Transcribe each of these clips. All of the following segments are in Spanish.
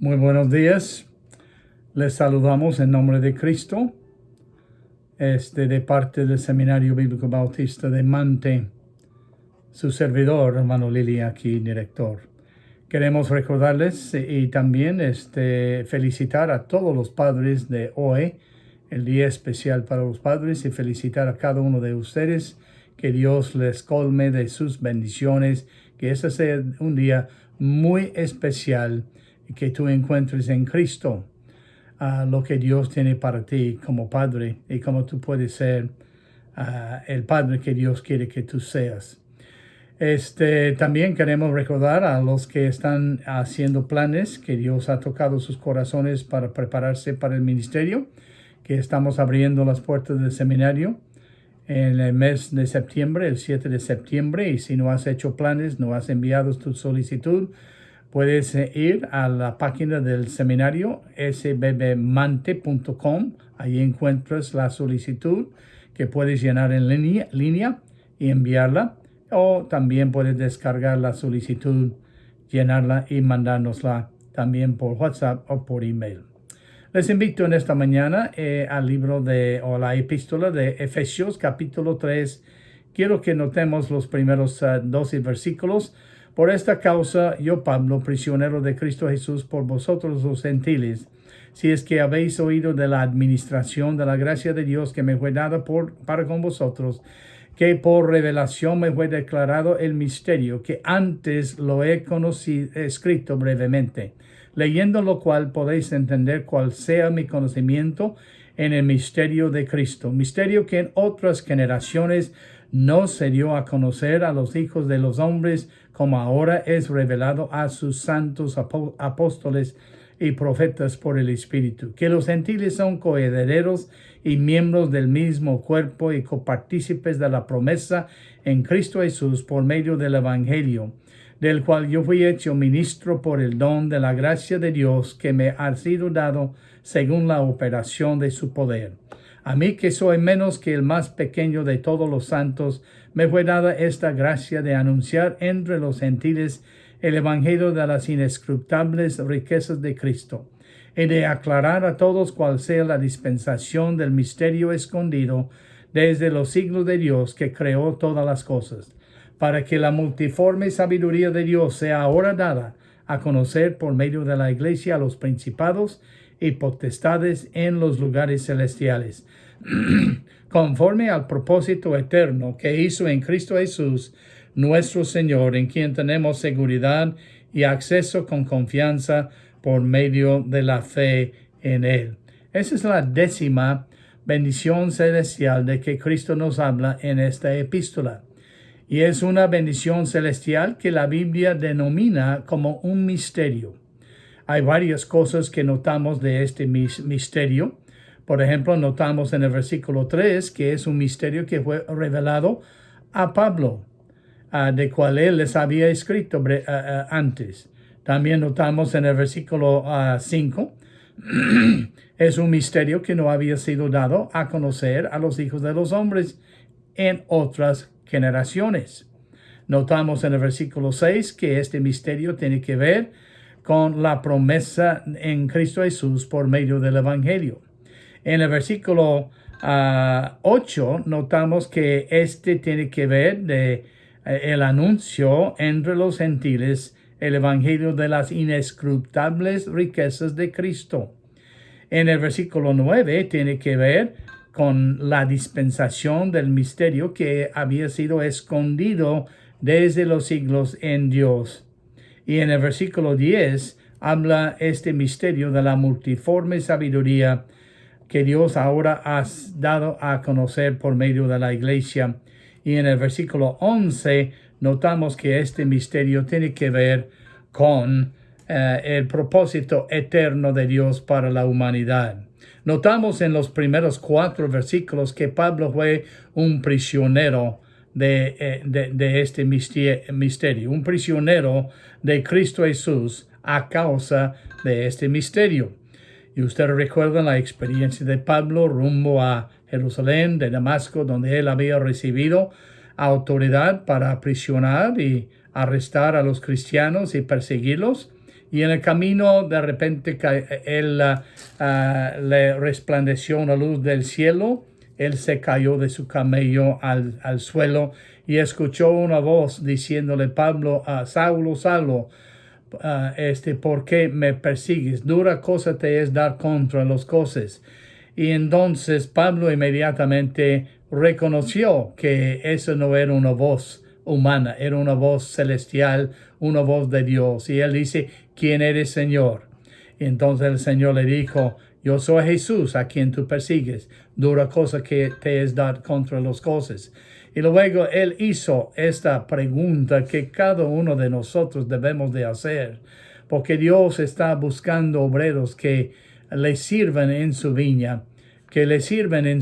Muy buenos días. Les saludamos en nombre de Cristo, de parte del Seminario Bíblico Bautista de Mante, su servidor, hermano Lili, aquí, director. Queremos recordarles y también felicitar a todos los padres de hoy, el día especial para los padres, y felicitar a cada uno de ustedes. Que Dios les colme de sus bendiciones, que ese sea un día muy especial y que tú encuentres en Cristo lo que Dios tiene para ti como padre y cómo tú puedes ser el padre que Dios quiere que tú seas. También queremos recordar a los que están haciendo planes que Dios ha tocado sus corazones para prepararse para el ministerio, que estamos abriendo las puertas del seminario en el mes de septiembre, el 7 de septiembre, y si no has hecho planes, no has enviado tu solicitud, puedes ir a la página del seminario sbbmante.com. Ahí encuentras la solicitud que puedes llenar en línea y enviarla, o también puedes descargar la solicitud, llenarla y mandárnosla también por WhatsApp o por email. Les invito en esta mañana al libro o la epístola de Efesios, capítulo 3. Quiero que notemos los primeros 12 versículos. Por esta causa, yo, Pablo, prisionero de Cristo Jesús, por vosotros los gentiles, si es que habéis oído de la administración de la gracia de Dios que me fue dada para con vosotros, que por revelación me fue declarado el misterio, que antes lo he escrito brevemente, leyendo lo cual podéis entender cuál sea mi conocimiento en el misterio de Cristo, misterio que en otras generaciones no se dio a conocer a los hijos de los hombres, como ahora es revelado a sus santos apóstoles y profetas por el Espíritu, que los gentiles son coherederos y miembros del mismo cuerpo y copartícipes de la promesa en Cristo Jesús por medio del Evangelio, del cual yo fui hecho ministro por el don de la gracia de Dios que me ha sido dado según la operación de su poder. A mí, que soy menos que el más pequeño de todos los santos, me fue dada esta gracia de anunciar entre los gentiles el evangelio de las inescrutables riquezas de Cristo, y de aclarar a todos cuál sea la dispensación del misterio escondido desde los siglos de Dios que creó todas las cosas, para que la multiforme sabiduría de Dios sea ahora dada a conocer por medio de la Iglesia a los principados y potestades en los lugares celestiales, conforme al propósito eterno que hizo en Cristo Jesús, nuestro Señor, en quien tenemos seguridad y acceso con confianza por medio de la fe en Él. Esa es la 10ª bendición celestial de que Cristo nos habla en esta epístola. Y es una bendición celestial que la Biblia denomina como un misterio. Hay varias cosas que notamos de este misterio. Por ejemplo, notamos en el versículo 3 que es un misterio que fue revelado a Pablo, de cual él les había escrito antes. También notamos en el versículo 5, es un misterio que no había sido dado a conocer a los hijos de los hombres en otras generaciones. Notamos en el versículo 6 que este misterio tiene que ver con la promesa en Cristo Jesús por medio del Evangelio. En el versículo 8 notamos que tiene que ver de el anuncio entre los gentiles, el Evangelio de las inescrutables riquezas de Cristo. En el versículo 9 tiene que ver con la dispensación del misterio que había sido escondido desde los siglos en Dios. Y en el versículo 10 habla este misterio de la multiforme sabiduría que Dios ahora ha dado a conocer por medio de la Iglesia. Y en el versículo 11 notamos que este misterio tiene que ver con el propósito eterno de Dios para la humanidad. Notamos en los primeros 4 versículos que Pablo fue un prisionero de este misterio, un prisionero de Cristo Jesús a causa de este misterio. Y ustedes recuerdan la experiencia de Pablo rumbo a Jerusalén, de Damasco, donde él había recibido autoridad para aprisionar y arrestar a los cristianos y perseguirlos. Y en el camino, de repente, él le resplandeció una luz del cielo. Él se cayó de su camello al suelo y escuchó una voz diciéndole, Pablo, Saulo, Saulo, ¿por qué me persigues? Dura cosa te es dar contra los cosas. Y entonces Pablo inmediatamente reconoció que eso no era una voz humana, era una voz celestial, una voz de Dios. Y él dice, ¿quién eres, Señor? Y entonces el Señor le dijo, yo soy Jesús a quien tú persigues. Dura cosa que te es dar contra las cosas. Y luego él hizo esta pregunta que cada uno de nosotros debemos de hacer, porque Dios está buscando obreros que le sirvan en su viña, que le sirvan en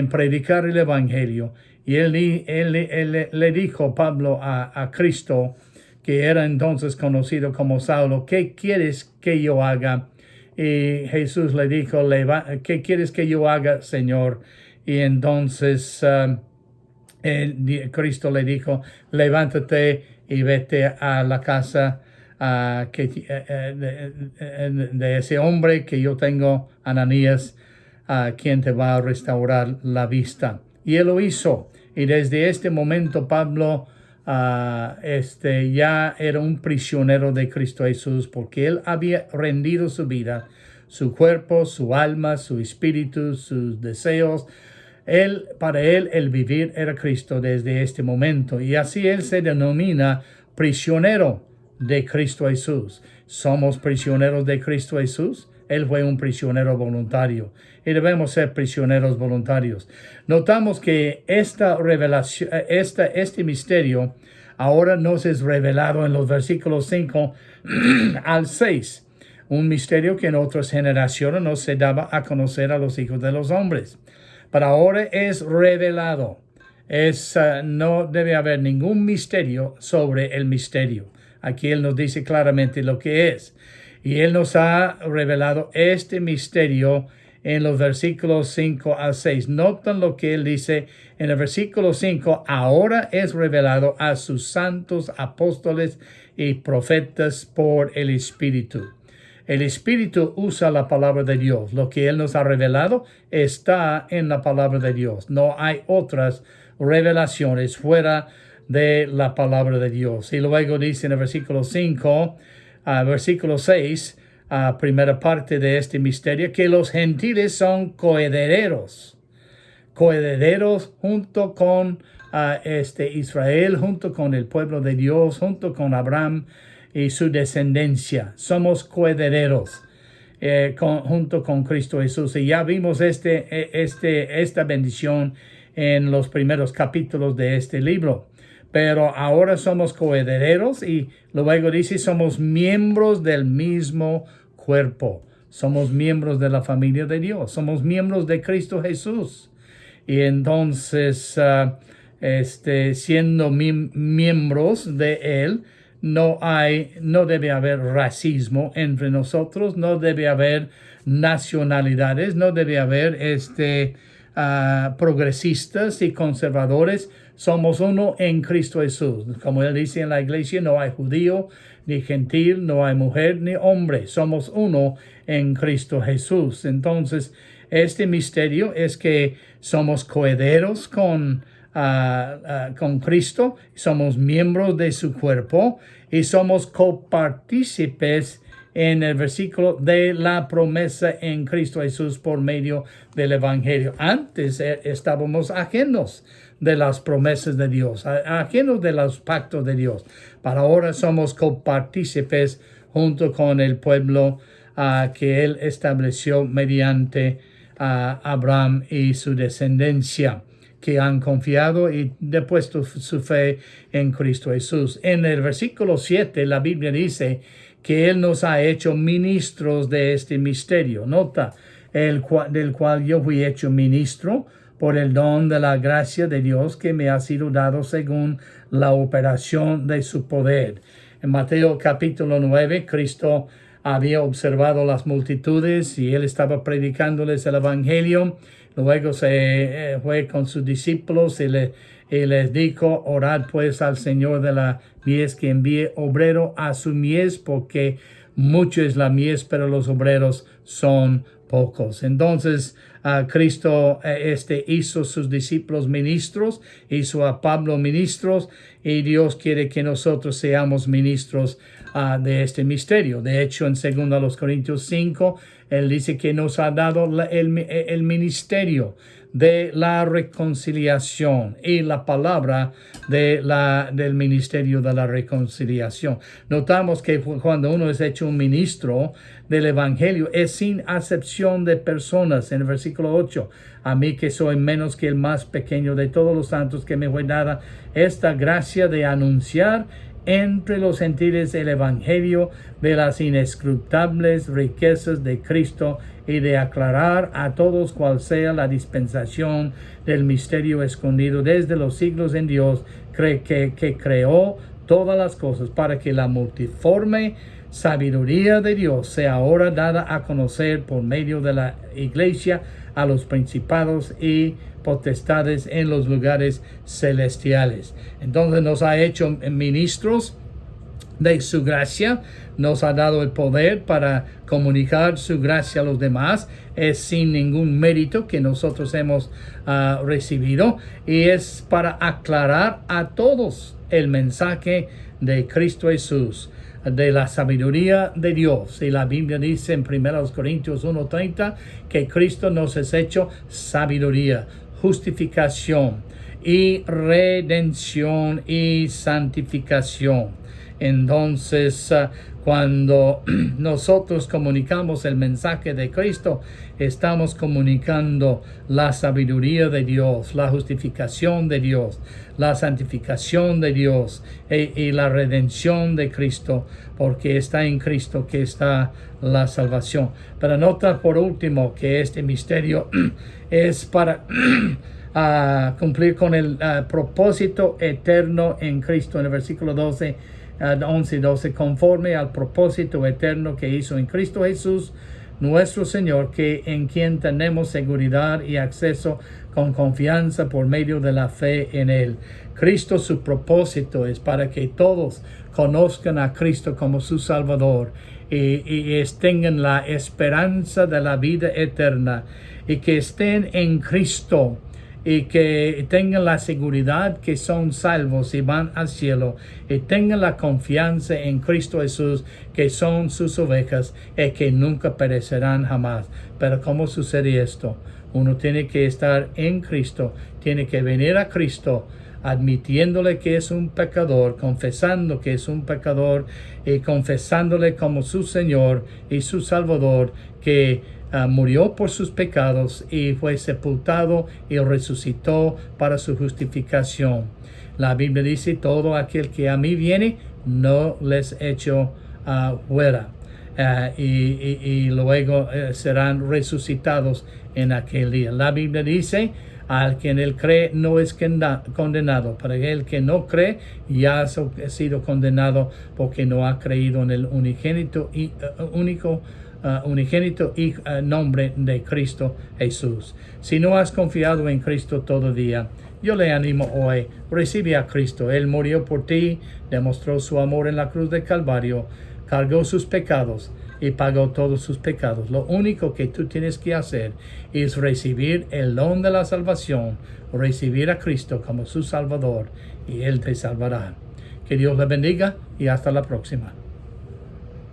predicar el evangelio. Y él le dijo, Pablo, a Cristo, que era entonces conocido como Saulo, ¿qué quieres que yo haga? Y Jesús le dijo, ¿qué quieres que yo haga, Señor? Y entonces Cristo le dijo, levántate y vete a la casa de ese hombre que yo tengo, Ananías, quien te va a restaurar la vista. Y él lo hizo. Y desde este momento Pablo ya era un prisionero de Cristo Jesús, porque él había rendido su vida, su cuerpo, su alma, su espíritu, sus deseos. Para él el vivir era Cristo desde este momento, y así él se denomina prisionero de Cristo Jesús. ¿Somos prisioneros de Cristo Jesús? Él fue un prisionero voluntario y debemos ser prisioneros voluntarios. Notamos que esta revelación, este misterio ahora nos es revelado en los versículos 5 al 6. Un misterio que en otras generaciones no se daba a conocer a los hijos de los hombres. Pero ahora es revelado. No debe haber ningún misterio sobre el misterio. Aquí Él nos dice claramente lo que es. Y Él nos ha revelado este misterio en los versículos 5 al 6. Notan lo que Él dice en el versículo 5. Ahora es revelado a sus santos apóstoles y profetas por el Espíritu. El Espíritu usa la palabra de Dios. Lo que Él nos ha revelado está en la palabra de Dios. No hay otras revelaciones fuera de la palabra de Dios. Y luego dice en el versículo 5, versículo 6, primera parte de este misterio, que los gentiles son coherederos junto con Israel, junto con el pueblo de Dios, junto con Abraham y su descendencia. Somos coherederos junto con Cristo Jesús. Y ya vimos esta bendición en los primeros capítulos de este libro. Pero ahora somos coherederos y luego dice, somos miembros del mismo cuerpo. Somos miembros de la familia de Dios. Somos miembros de Cristo Jesús. Y entonces, siendo miembros de Él, no debe haber racismo entre nosotros, no debe haber nacionalidades, no debe haber progresistas y conservadores. Somos uno en Cristo Jesús. Como Él dice en la iglesia, no hay judío ni gentil, no hay mujer ni hombre. Somos uno en Cristo Jesús. Entonces, este misterio es que somos coherederos con Cristo, somos miembros de su cuerpo y somos copartícipes en el versículo de la promesa en Cristo Jesús por medio del Evangelio. Antes estábamos ajenos de las promesas de Dios, ajenos de los pactos de Dios. Para ahora somos copartícipes junto con el pueblo que Él estableció mediante Abraham y su descendencia, que han confiado y depuesto su fe en Cristo Jesús. En el versículo 7, la Biblia dice que Él nos ha hecho ministros de este misterio. Nota, del cual yo fui hecho ministro por el don de la gracia de Dios que me ha sido dado según la operación de su poder. En Mateo capítulo 9, Cristo había observado las multitudes y Él estaba predicándoles el Evangelio. Luego se fue con sus discípulos y Y les dijo, orad pues al Señor de la mies que envíe obrero a su mies, porque mucho es la mies, pero los obreros son pocos. Entonces, Cristo hizo sus discípulos ministros, hizo a Pablo ministros, y Dios quiere que nosotros seamos ministros de este misterio. De hecho, en 2 Corintios 5, Él dice que nos ha dado el ministerio de la reconciliación y la palabra del ministerio de la reconciliación. Notamos que cuando uno es hecho un ministro del evangelio es sin acepción de personas. En el versículo 8, a mí que soy menos que el más pequeño de todos los santos, que me fue dada esta gracia de anunciar entre los gentiles el evangelio de las inescrutables riquezas de Cristo, y de aclarar a todos cuál sea la dispensación del misterio escondido desde los siglos en Dios, que creó todas las cosas, para que la multiforme sabiduría de Dios sea ahora dada a conocer por medio de la iglesia a los principados y potestades en los lugares celestiales. Entonces nos ha hecho ministros de su gracia, nos ha dado el poder para comunicar su gracia a los demás. Es sin ningún mérito que nosotros hemos recibido, y es para aclarar a todos el mensaje de Cristo Jesús, de la sabiduría de Dios. Y la Biblia dice en 1 Corintios 1:30 que Cristo nos ha hecho sabiduría, justificación y redención y santificación. Entonces, cuando nosotros comunicamos el mensaje de Cristo, estamos comunicando la sabiduría de Dios, la justificación de Dios, la santificación de Dios y la redención de Cristo, porque está en Cristo que está la salvación. Pero nota por último que este misterio es para cumplir con el propósito eterno en Cristo. En el versículo 11 y 12, conforme al propósito eterno que hizo en Cristo Jesús, nuestro Señor, que en quien tenemos seguridad y acceso con confianza por medio de la fe en Él. Cristo, su propósito es para que todos conozcan a Cristo como su Salvador y tengan la esperanza de la vida eterna, y que estén en Cristo y que tengan la seguridad que son salvos y van al cielo, y tengan la confianza en Cristo Jesús, que son sus ovejas y que nunca perecerán jamás. Pero ¿cómo sucede esto? Uno tiene que estar en Cristo, tiene que venir a Cristo, admitiéndole que es un pecador, confesando que es un pecador y confesándole como su Señor y su Salvador, que murió por sus pecados y fue sepultado y resucitó para su justificación. La Biblia dice, todo aquel que a mí viene, no les echo fuera. Y luego serán resucitados en aquel día. La Biblia dice, al que en él cree no es condenado. Para el que no cree ya ha sido condenado, porque no ha creído en el unigénito y nombre de Cristo Jesús. Si no has confiado en Cristo todavía, yo le animo hoy, recibe a Cristo. Él murió por ti, demostró su amor en la cruz de Calvario, cargó sus pecados y pagó todos sus pecados. Lo único que tú tienes que hacer es recibir el don de la salvación, recibir a Cristo como su Salvador, y Él te salvará. Que Dios le bendiga y hasta la próxima.